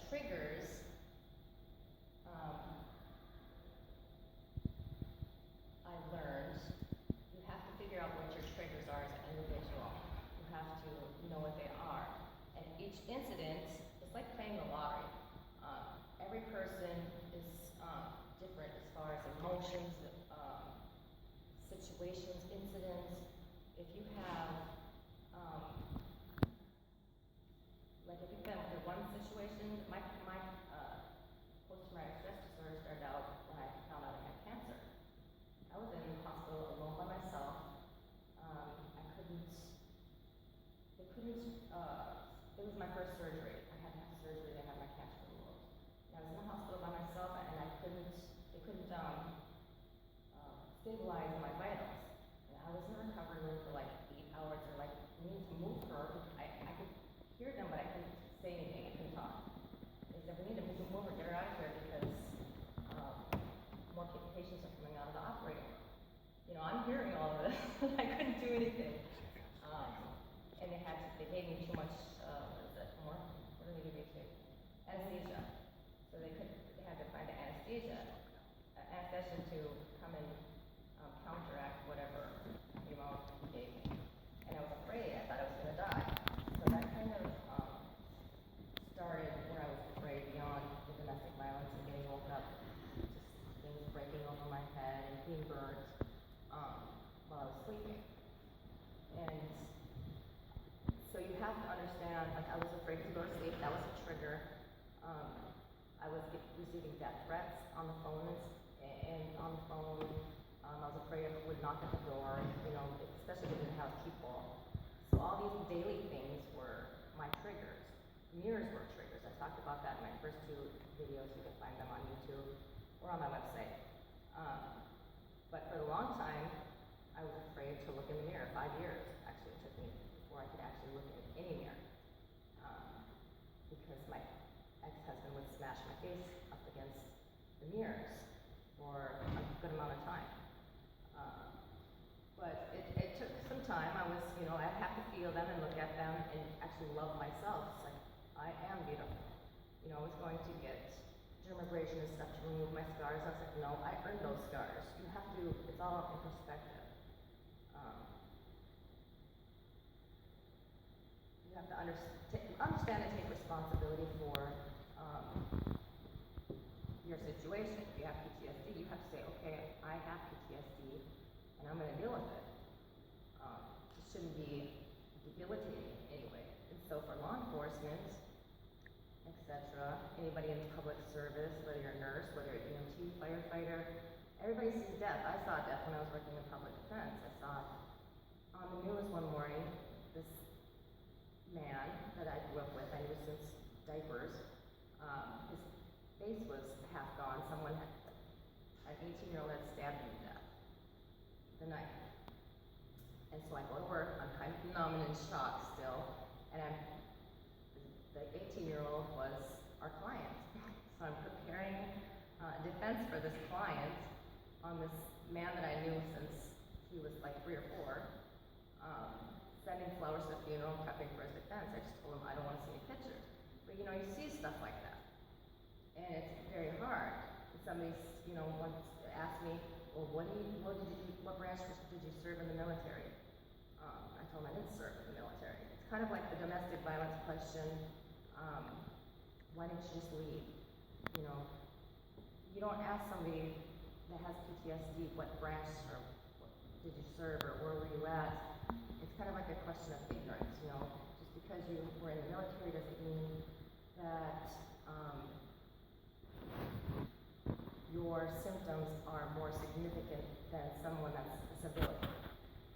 triggers, I learned you have to figure out what your triggers are as an individual. You have to know what they are. And each incident is like playing the lottery. Every person is different as far as emotions, situations, incidents. If you have, like if you've been in one situation, my post-traumatic stress disorder started out when I found out I had cancer. I was in the hospital alone by myself. It was my first surgery. I had to have surgery to have my cancer removed. And I was in the hospital by myself, and they couldn't stabilize my vitals. And I was in a recovery room for like 8 hours. They're like, we need to move her. I could hear them, but I couldn't say anything. I couldn't talk. They said, we need to move her, get her out of here because more patients are coming out of the operating room. You know, I'm hearing all of this, I couldn't do anything. And they gave me too much, what do they give me to? Anesthesia. So they had to find an anesthesia to come and counteract whatever chemo gave me. And I was afraid, I thought I was gonna die. So that kind of started where I was afraid beyond the domestic violence and getting woken up, just things breaking over my head and being burnt while I was sleeping. And so you have to understand, like I was afraid to go to sleep, that was a trigger. I was receiving death threats on the phone, I was afraid I would knock at the door, you know, especially if I didn't have people. So all these daily things were my triggers. Mirrors were triggers. I talked about that in my first 2 videos. You can find them on YouTube or on my website. But for a long time, I was afraid to look in the mirror. 5 years, actually, it took me before I could actually look in any mirror. Because my ex-husband would smash my face up against the mirrors for a good amount of time. But it took some time. I have to feel them and look at them and actually love myself. It's like, I am beautiful. You know, I was going to get dermabrasion and stuff to remove my scars. I was like, no, I earned those scars. You have to, it's all in perspective. You have to understand and take responsibility for your situation. If you have PTSD, you have to say, okay, I have PTSD, and I'm going to deal with it. It shouldn't be debilitating anyway. And so for law enforcement, etc., anybody in public service, whether you're a nurse, whether you're an EMT, firefighter, everybody sees death. I saw death when I was working in public defense. I saw on the news one morning, this man that I grew up with, I knew since diapers, his face was half gone. An 18-year-old had stabbed him to death, the knife. And so I go to work, I'm kind of numb and in shock still, and the 18-year-old was our client. So I'm preparing defense for this client on this man that I knew since he was like 3 or 4, sending flowers to the funeral, prepping for his defense. I just told him I don't want to see any pictures. But you know, you see stuff like that. And it's very hard. And somebody, once asked me, well, what branch did you serve in the military? I told him I didn't serve in the military. It's kind of like the domestic violence question. Why didn't you just leave? You know, you don't ask somebody that has PTSD what branch or what did you serve or where were you at. It's kind of like a question of ignorance. You know, just because you were in the military doesn't mean that your symptoms are more significant than someone that's a civilian,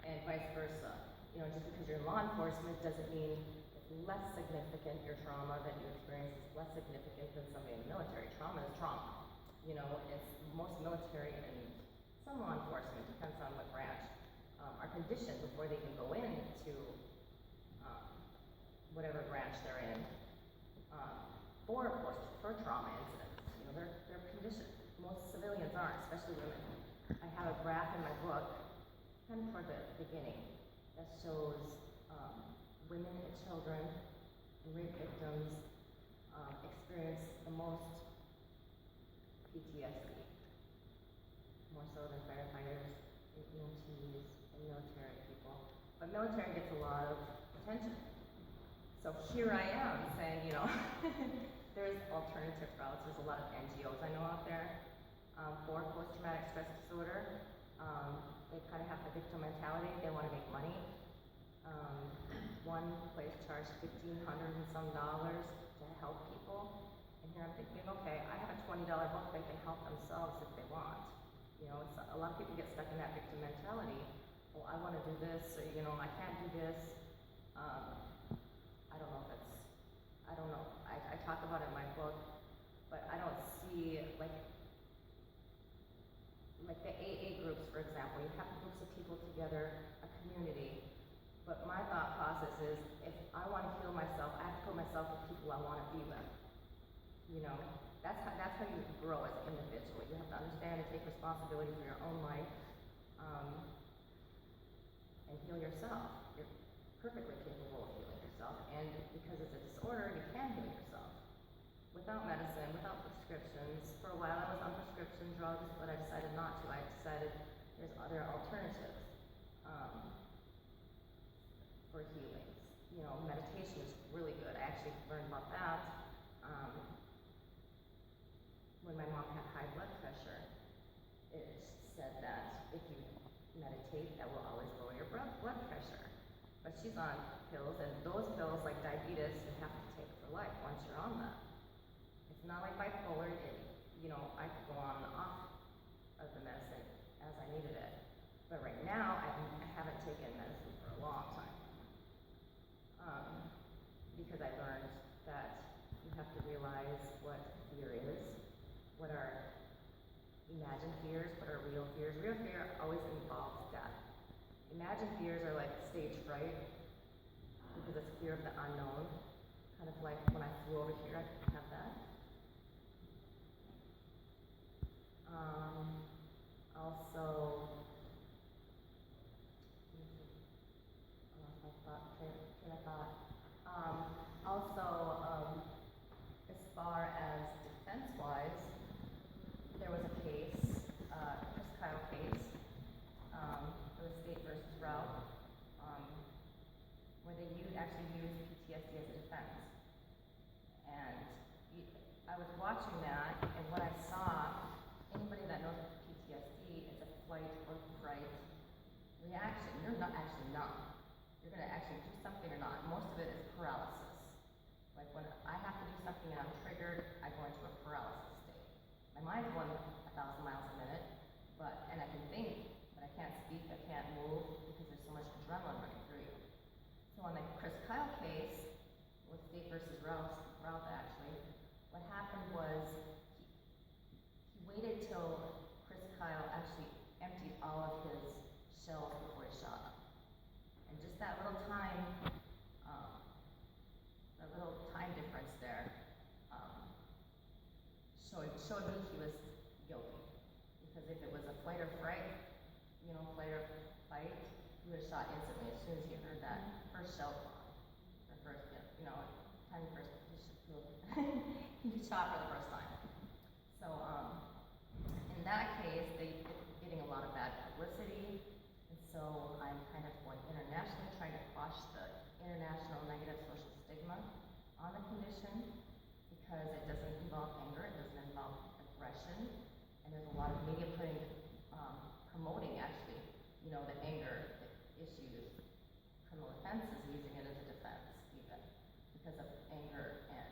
and vice versa. You know, just because you're in law enforcement doesn't mean it's less significant. Your trauma that you experience is less significant than somebody in the military. Trauma is trauma. You know, it's most military and some law enforcement, depends on what branch, are conditioned before they can go into whatever branch they're in for trauma incidents. You know, they're conditioned. Most civilians aren't, especially women. I have a graph in my book, kind of toward the beginning, that shows women and children, rape victims, experience PTSD, more so than firefighters and EMTs and military people. But military gets a lot of attention. So here I am saying, you know, there's alternative routes. There's a lot of NGOs I know out there for post-traumatic stress disorder. They kind of have the victim mentality. They want to make money. One place charged $1,500 and some to help people. And here I'm thinking, okay, I have a $20 book. They can help themselves if they want. You know, it's, a lot of people get stuck in that victim mentality. Well, I want to do this, or, you know, I can't do this. I don't know if it's, I don't know. I talk about it in my book, but I don't see, like the AA groups, for example. You have groups of people together, a community. But my thought process is, if I want to heal myself, I have to put myself with people I want to be with. You know, that's how you grow as an individual. You have to understand and take responsibility for your own life, and heal yourself. You're perfectly capable of healing yourself, and because it's a disorder, you can heal yourself without medicine, without prescriptions. For a while, I was on prescription drugs, but I decided not to. I decided there's other alternatives for healings. You know, meditation is really good. I actually learned about that when my mom had high blood pressure. It said that if you meditate, that will always lower your blood pressure. But she's on pills, and those pills, like diabetes, you have to take for life once you're on that. It's not like bipolar. You know, I could go on and off of the medicine as I needed it. But right now, I haven't taken medicine for a long time. Because I learned that you have to realize what fear is, what are imagined fears, what are real fears. Real fear always involves death. Imagined fears are like stage fright, because it's fear of the unknown. Kind of like when I flew over here, I have that. Also, I lost my thought, train of thought. As far as defense-wise, there was a case, Chris Kyle case, for the state versus Ralph, where they actually used PTSD as a defense. And I was watching that, and what I saw, anybody that knows PTSD, it's a flight or fright reaction. You're not actually numb. You're going to actually do something or not. Most of it is paralysis. Like when I have to do something and I'm triggered, I go into a paralysis state. My mind's going 1,000 miles a minute, and I can think, but I can't speak, I can't move, because there's so much adrenaline running through you. So on the Chris Kyle case, with State versus Ralph actually, what happened was he waited till Chris Kyle actually emptied all of his shells before he shot him. And just that little time difference there showed me he was guilty. Because if it was a flight or fight, flight or fight, he would have shot instantly as soon as he heard that first shell fly. Or first, time first, he shot for the first time. So, in that case, they're getting a lot of bad publicity. And so I'm kind of going internationally, trying to quash the international negative social stigma on the condition, because it doesn't involve anger, it doesn't involve aggression, and there's a lot of media promoting actually, the anger, the issues, criminal offenses, using it as a defense even, because of anger and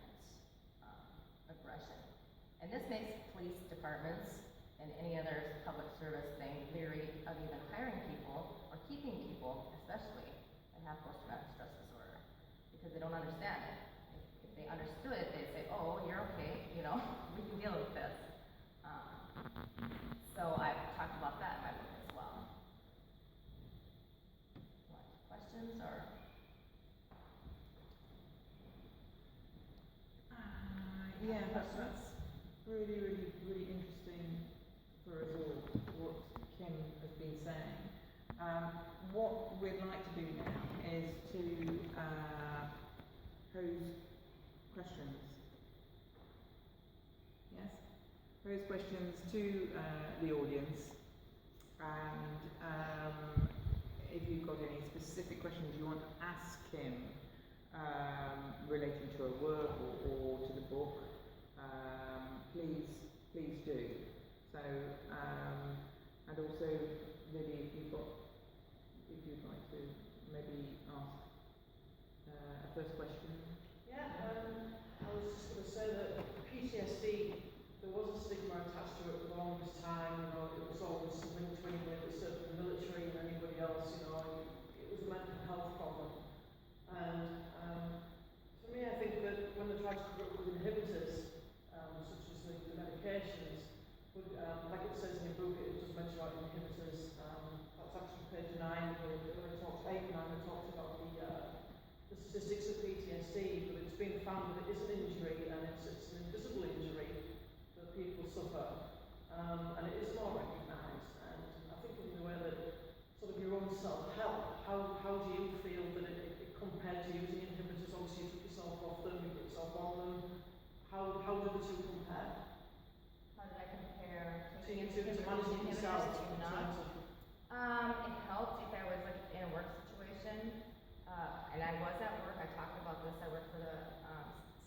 aggression. And this makes police departments and any other public service thing leery of even hiring people or keeping people, especially that have post-traumatic stress disorder, because they don't understand it. If they understood it, they'd say, oh, you're okay, we can deal with this. So I've talked about that in my book as well. Questions or? Yeah, that's really, really, really interesting for us all, what Kim has been saying. What we'd like to do now is to pose questions. Yes? pose questions to the audience, and if you've got any specific questions you want to ask him relating to a work or to the book, please do. So, and also maybe if you'd like to maybe ask a first question. Yeah, I was just going to say that PTSD, there was a stigma attached to it for the longest time. You know, it was always linked to anybody that served in the military and anybody else. You know, it was a mental health problem. And for me, I think that when they tried to cover it with inhibitors, such as the medications, like it says in the book, it does mention about inhibitors. That's actually page 9, where it talks 8 and 9, it talks about the statistics of PTSD, but it's been found that it is an injury and it's an invisible injury that people suffer, and it is more recognised. And I think in the way that sort of your own self-help, how do you feel that it compared to using inhibitors? Obviously you took yourself off them, you put yourself on them. How do the two compare? How did I compare To managing yourself in terms of... It helped if I was like in a work situation, and I was at work. I talked about this. I worked for the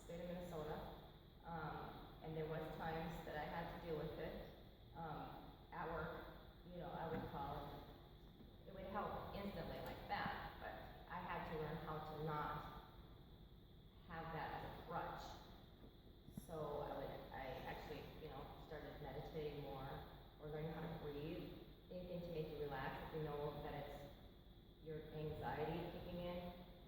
state of Minnesota, and there was times that I had to deal with it at work. You know, I would call it would help instantly like that, but I had to learn how to not have that as a crutch. So I actually, you know, started meditating more or learning how to breathe. Anything to make you relax. If you know that it's your anxiety kicking in,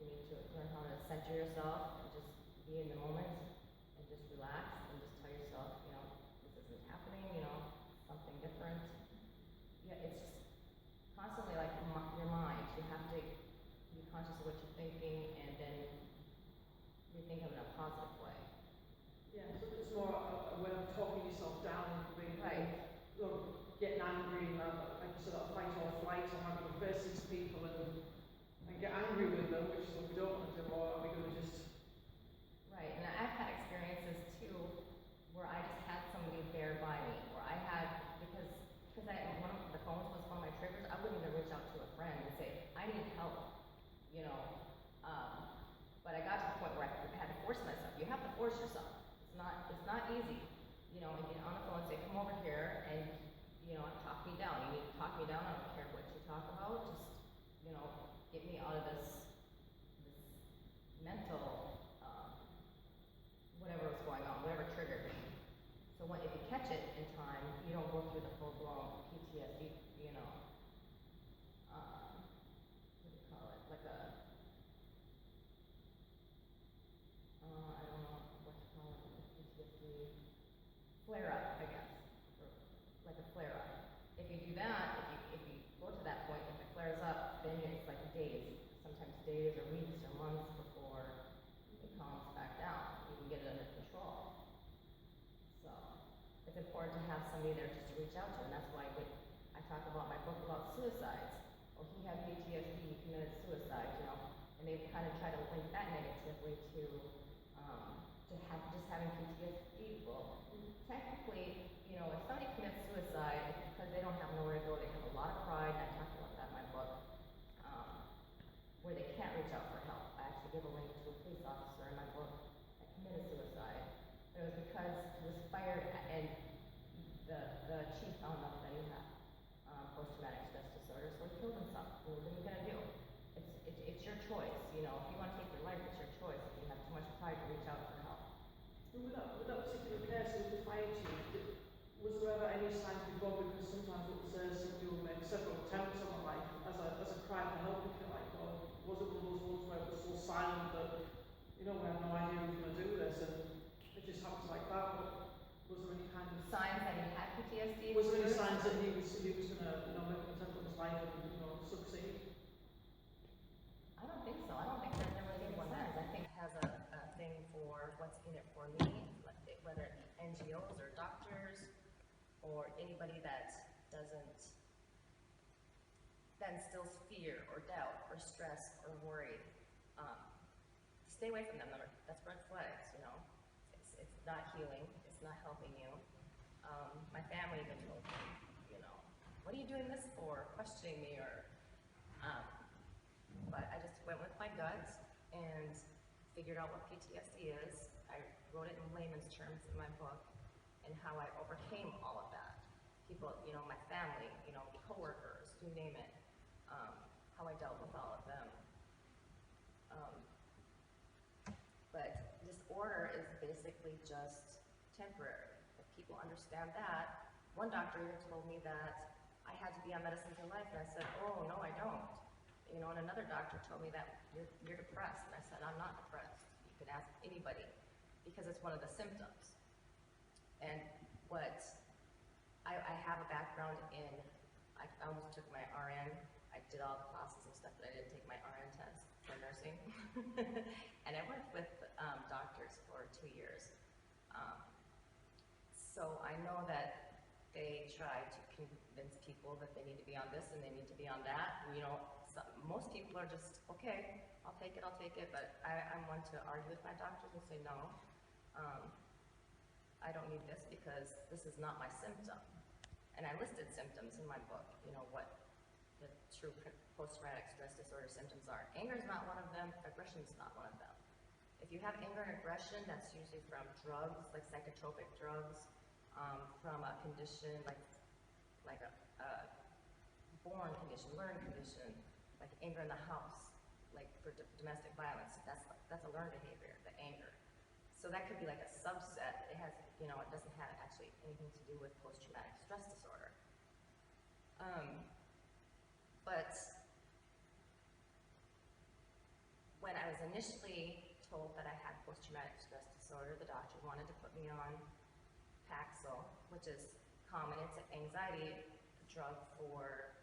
you need to learn how to center yourself and just be in the moment and just relax and just tell yourself, you know, this isn't happening, you know, something different. Yeah, it's just constantly like your mind. You have to be conscious of what you're thinking and then rethink of it in a positive way. Yeah, so it's more a way of talking yourself down, being Right. Getting angry and like you said, that fight or flight, or having to face these people and get angry with them, which is what we don't want to do, or are we going to just... Right, and I've had experiences too where I just had somebody there by me, where I had, because one of the phones was one of my triggers, I wouldn't even reach out to a friend and say, I need help, you know, but I got to the point where I had to force myself. You have to force yourself. It's not easy, you know, and get on the phone and say, come over here and, you know, talk me down. You need to talk me down. I don't care what you talk about. Just, you know, get me out of this mental, whatever was going on, whatever triggered me. So if you catch it in time, you don't go through the full-blown PTSD, you know, what do you call it? Like a, I don't know what to call it, PTSD, flare-up, I guess, or like a flare-up. If you do that, if you go to that point, if it flares up, then it's like days, sometimes days or weeks or months before it calms back down. You can get it under control. So it's important to have somebody there just to reach out to, and that's why I talk about my book about suicides. Or he had PTSD, he committed suicide, you know, and they kind of try to link that negatively to just having PTSD. Well, technically, you know, if somebody commits suicide, it's because they don't have nowhere to go. They have a lot of pride, and I talk about that in my book, where they can't reach out for help. I actually give a link to a police officer in my book that committed suicide. But it was because he was fired, and the chief found out that he had post-traumatic stress disorder, so he killed himself. What are you going to do? It's your choice, you know. If you want to take your life, it's your choice. If you have too much pride to reach out for help. With that particular case with the fire chief, was there ever any signs before? Because sometimes it says somebody will make several attempts on a life as a cry for help, if you like, or was it one of those ones where it was so silent that, you know, we have no idea who's going to do this, and it just happens like that? But was there any kind of Signs that he had PTSD? Was there any signs that he was going to, you know, make an attempt on his life and, you know, succeed? I don't think so. I don't think that there was any signs. I think it has a thing for what's in it for me, whether it be NGOs or doctors or anybody that instills fear or doubt or stress or worry. Stay away from them. That's red flags, you know. It's not healing. It's not helping you. My family even told me, you know, what are you doing this for? Questioning me but I just went with my gut and figured out what PTSD is. I wrote it in layman's terms in my book and how I overcame all of that. People, you know, my family, you know, coworkers, you name it, how I dealt with all of them. But disorder is basically just temporary. If people understand that, one doctor even told me that I had to be on medicine for life, and I said, oh, no, I don't. You know, and another doctor told me that you're depressed, and I said, I'm not depressed. You could ask anybody, because it's one of the symptoms. And what, I have a background in, I almost took my RN, I did all the classes and stuff, but I didn't take my RN test for nursing. And I worked with doctors for 2 years. So I know that they try to convince people that they need to be on this and they need to be on that. And, you know, most people are just, okay, I'll take it, but I'm one to argue with my doctors and say, no, I don't need this because this is not my symptom. And I listed symptoms in my book, you know, what the true post-traumatic stress disorder symptoms are. Anger is not one of them, aggression is not one of them. If you have anger and aggression, that's usually from drugs, like psychotropic drugs, from a condition like a born condition, learned condition, like anger in the house, like for domestic violence. That's a learned behavior, the anger. So that could be like a subset. It has, you know, it doesn't have actually anything to do with post-traumatic stress disorder. But when I was initially told that I had post-traumatic stress disorder, the doctor wanted to put me on Paxil, which is common. It's an anxiety drug for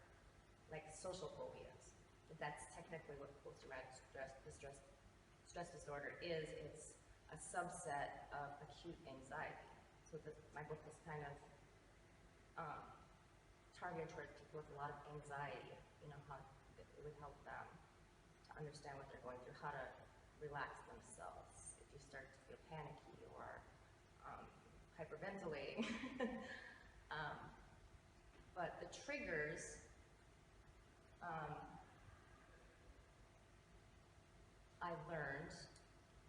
like social phobias. That's technically what post-traumatic stress disorder is. It's a subset of acute anxiety. So my book was kind of targeted towards people with a lot of anxiety, you know, how it would help them to understand what they're going through, how to relax themselves if you start to feel panicky or hyperventilating. But the triggers, I learned,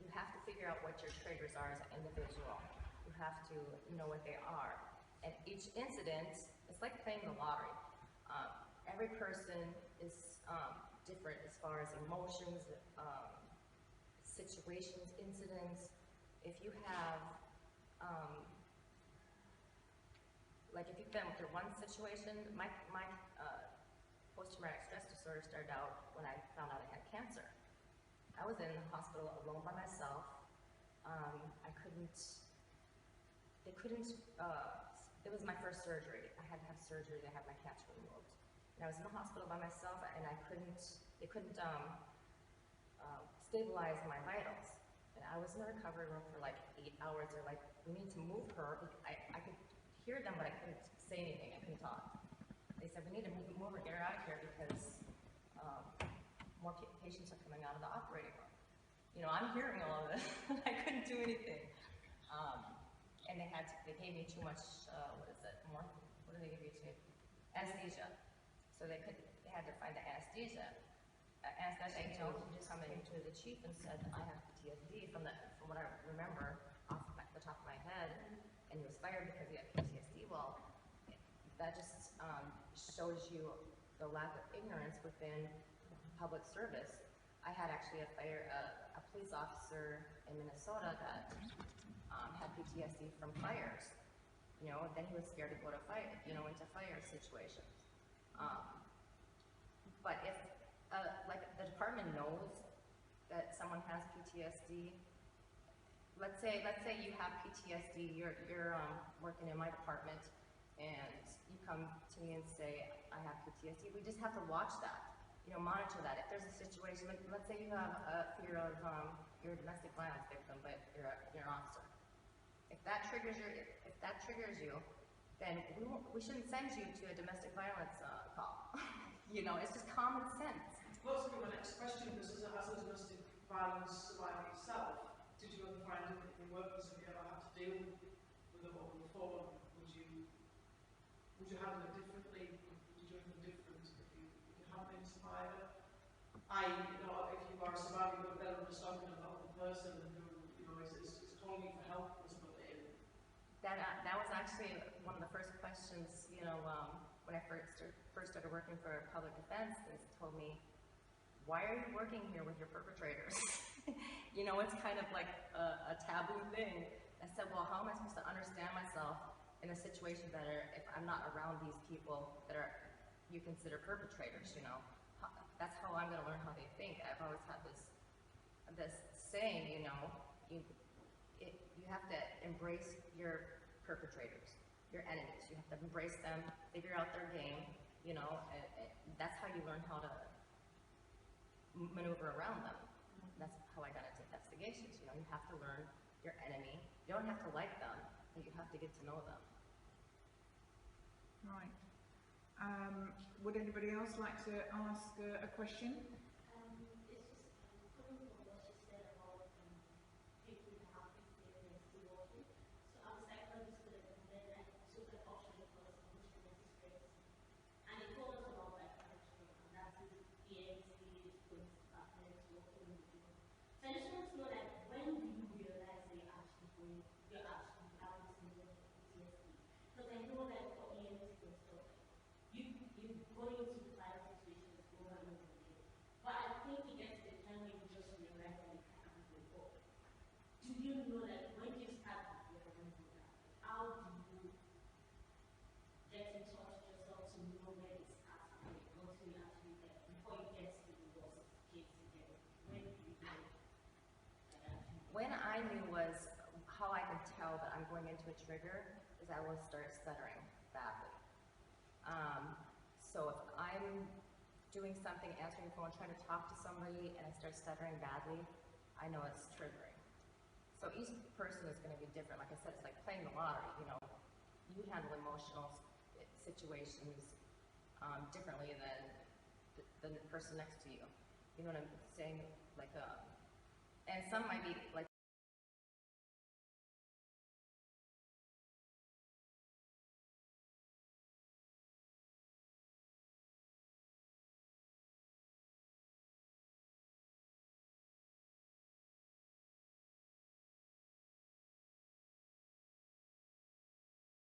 you have to figure out what your triggers are as an individual. You have to know what they are. And each incident, it's like playing the lottery. Every person is different as far as emotions, situations, incidents. If you have, like if you've been through one situation, my post-traumatic stress disorder started out when I found out I had cancer. I was in the hospital alone by myself. It was my first surgery. I had to have surgery to have my cancer removed. And I was in the hospital by myself, and they couldn't stabilize my vitals. And I was in the recovery room for like 8 hours. They're like, we need to move her. I could hear them, but I couldn't say anything. I couldn't talk. They said, we need to move her, get her out of here because more patients are coming out of the operating room. You know, I'm hearing all of this, and I couldn't do anything. And they gave me too much, what did they give you to? Anesthesia. So they had to find the anesthesia. Anesthesia, you know, he just coming to the chief and said, I have PTSD from what I remember off the top of my head, and he was fired because he had PTSD. Well, that just shows you the lack of ignorance within public service. I had actually a police officer in Minnesota that had PTSD from fires. You know, then he was scared to go to into fire situations. But if, like the department knows that someone has PTSD, let's say you have PTSD, you're working in my department, and you come to me and say, I have PTSD, we just have to watch that. You know, monitor that. If there's a situation, let's say you have a fear of, you're a domestic violence victim, but you're an officer. If that triggers you, then we shouldn't send you to a domestic violence call. You know, it's just common sense. Well, that's my next question, because as a domestic violence survivor yourself, did you ever find it in your workplace, have you ever had to deal with it all before? Would you would you handle it differently? Would you handle it different if you have been a survivor? You know, if you are a survivor, you've got a better understanding of the person who, you know, is calling you for help or something. That was actually one of the first questions, you know, when I first started working for public defense. They told me, why are you working here with your perpetrators? You know, it's kind of like a taboo thing. I said, well, how am I supposed to understand myself in a situation better if I'm not around these people that are, you consider perpetrators, you know? That's how I'm gonna learn how they think. I've always had this saying, you know, you have to embrace your perpetrators, your enemies. You have to embrace them, figure out their game, you know, and that's how you learn how to maneuver around them. That's how I got into investigations. You know, you have to learn your enemy. You don't have to like them, but you have to get to know them. Right. Would anybody else like to ask a question? It's just coming from what you said about people who have experience in working. So I'm a psychology student, and then I took an option course in history and history. And it told us about like correction, and that is PTSD, going to partners, working with people. So I just want to know, like, when do you realize that you're actually having symptoms of PTSD? Because I know that for EMTs and stuff, you go into bad situations over and over again. But I think it gets to the time when you just realize that you can't handle it all. Do you know that when you start realizing that, how do you get in touch with yourself to know where it starts from until you actually get, before it gets to the worst case again? When do you know that actually? When I knew was how I could tell that I'm going into a trigger is I will start stuttering badly. So if I'm doing something, answering the phone, trying to talk to somebody, and I start stuttering badly, I know it's triggering. So each person is going to be different. Like I said, it's like playing the lottery. You know, you handle emotional situations differently than the person next to you. You know what I'm saying? Like, and some might be like